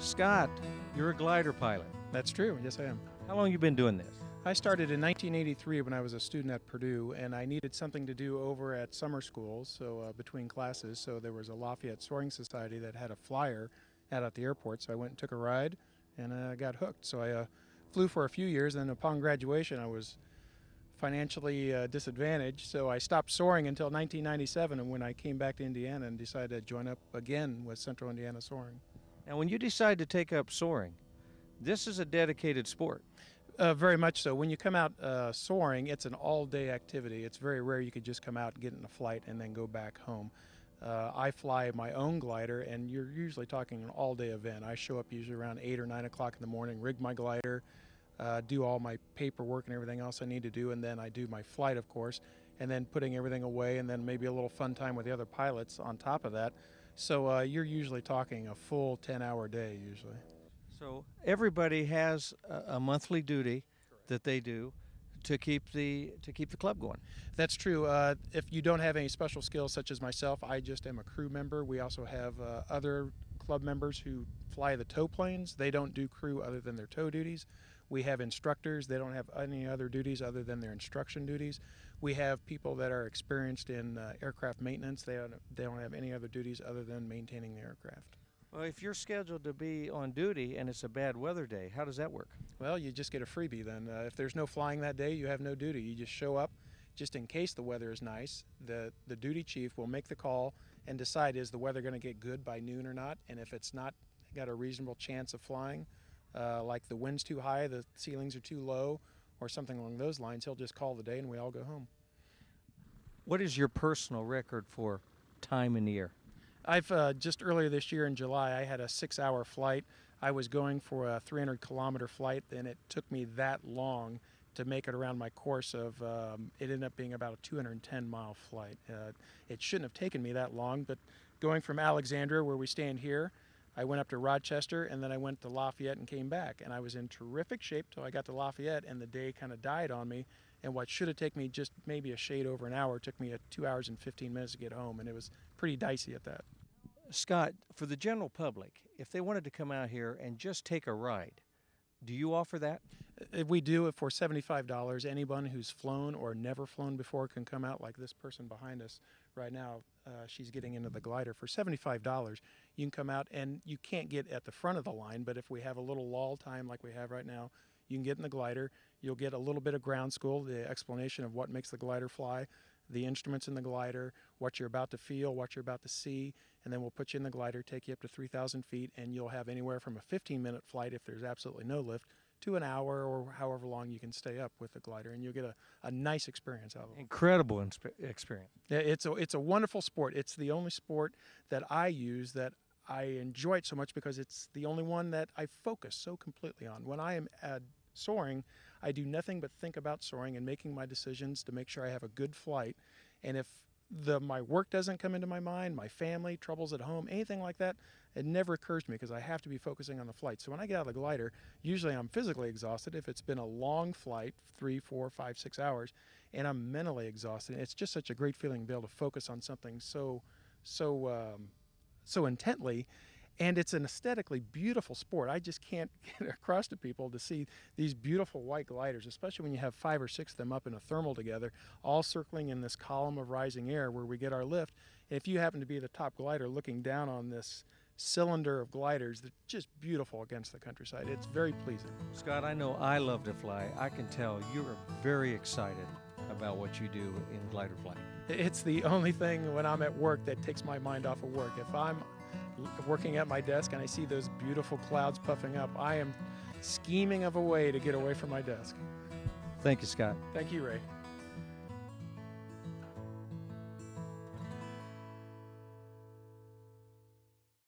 Scott, you're a glider pilot. That's true. Yes, I am. How long have you been doing this? I started in 1983 when I was a student at Purdue, and I needed something to do over at summer school, so between classes. So there was a Lafayette Soaring Society that had a flyer out at the airport, so I went and took a ride and got hooked. So I flew for a few years, and upon graduation I was financially disadvantaged, so I stopped soaring until 1997, and when I came back to Indiana and decided to join up again with Central Indiana Soaring. Now, when you decide to take up soaring, this is a dedicated sport. Very much so. When you come out soaring, it's an all-day activity. It's very rare you could just come out and get in a flight and then go back home. I fly my own glider, and you're usually talking an all-day event. I show up usually around 8 or 9 o'clock in the morning, rig my glider, do all my paperwork and everything else I need to do, and then I do my flight, of course, and then putting everything away, and then maybe a little fun time with the other pilots on top of that. So you're usually talking a full 10-hour day usually. So everybody has a monthly duty that they do to keep the club going. That's true. If you don't have any special skills such as myself, I just am a crew member. We also have other club members who fly the tow planes. They don't do crew other than their tow duties. We have instructors. They don't have any other duties other than their instruction duties. We have people that are experienced in aircraft maintenance. They don't have any other duties other than maintaining the aircraft. Well, if you're scheduled to be on duty and it's a bad weather day, how does that work? Well, you just get a freebie then. If there's no flying that day, you have no duty. You just show up just in case the weather is nice. The duty chief will make the call and decide, is the weather going to get good by noon or not? And if it's not got a reasonable chance of flying, like the wind's too high, the ceilings are too low, or something along those lines, he'll just call the day and we all go home. What is your personal record for time in the air? I've just earlier this year in July, I had a 6-hour flight. I was going for a 300-kilometer flight, and it took me that long to make it around my course of, it ended up being about a 210-mile flight. It shouldn't have taken me that long, but going from Alexandria, where we stand here, I went up to Rochester, and then I went to Lafayette and came back. And I was in terrific shape till I got to Lafayette, and the day kind of died on me. And what should have taken me just maybe a shade over an hour took me 2 hours and 15 minutes to get home, and it was pretty dicey at that. Scott, for the general public, if they wanted to come out here and just take a ride, do you offer that? We do it for $75. Anyone who's flown or never flown before can come out, like this person behind us right now. She's getting into the glider. For $75, you can come out, and you can't get at the front of the line, but if we have a little lull time like we have right now, you can get in the glider. You'll get a little bit of ground school, the explanation of what makes the glider fly, the instruments in the glider, what you're about to feel, what you're about to see, and then we'll put you in the glider, take you up to 3,000 feet, and you'll have anywhere from a 15-minute flight if there's absolutely no lift to an hour or however long you can stay up with the glider, and you'll get a nice experience out of it. Incredible experience. Yeah, it's a wonderful sport. It's the only sport that I use that I enjoy it so much because it's the only one that I focus so completely on. When I am soaring, I do nothing but think about soaring and making my decisions to make sure I have a good flight. And if my work doesn't come into my mind, my family, troubles at home, anything like that, it never occurs to me because I have to be focusing on the flight. So when I get out of the glider, usually I'm physically exhausted if it's been a long flight, 3, 4, 5, 6 hours, and I'm mentally exhausted. It's just such a great feeling to be able to focus on something so intently. And it's an aesthetically beautiful sport. I just can't get across to people to see these beautiful white gliders, especially when you have 5 or 6 of them up in a thermal together, all circling in this column of rising air where we get our lift. And if you happen to be the top glider looking down on this cylinder of gliders, they're just beautiful against the countryside. It's very pleasing. Scott, I know I love to fly. I can tell you're very excited about what you do in glider flying. It's the only thing when I'm at work that takes my mind off of work. If I'm working at my desk and I see those beautiful clouds puffing up, I am scheming of a way to get away from my desk. Thank you, Scott. Thank you, Ray.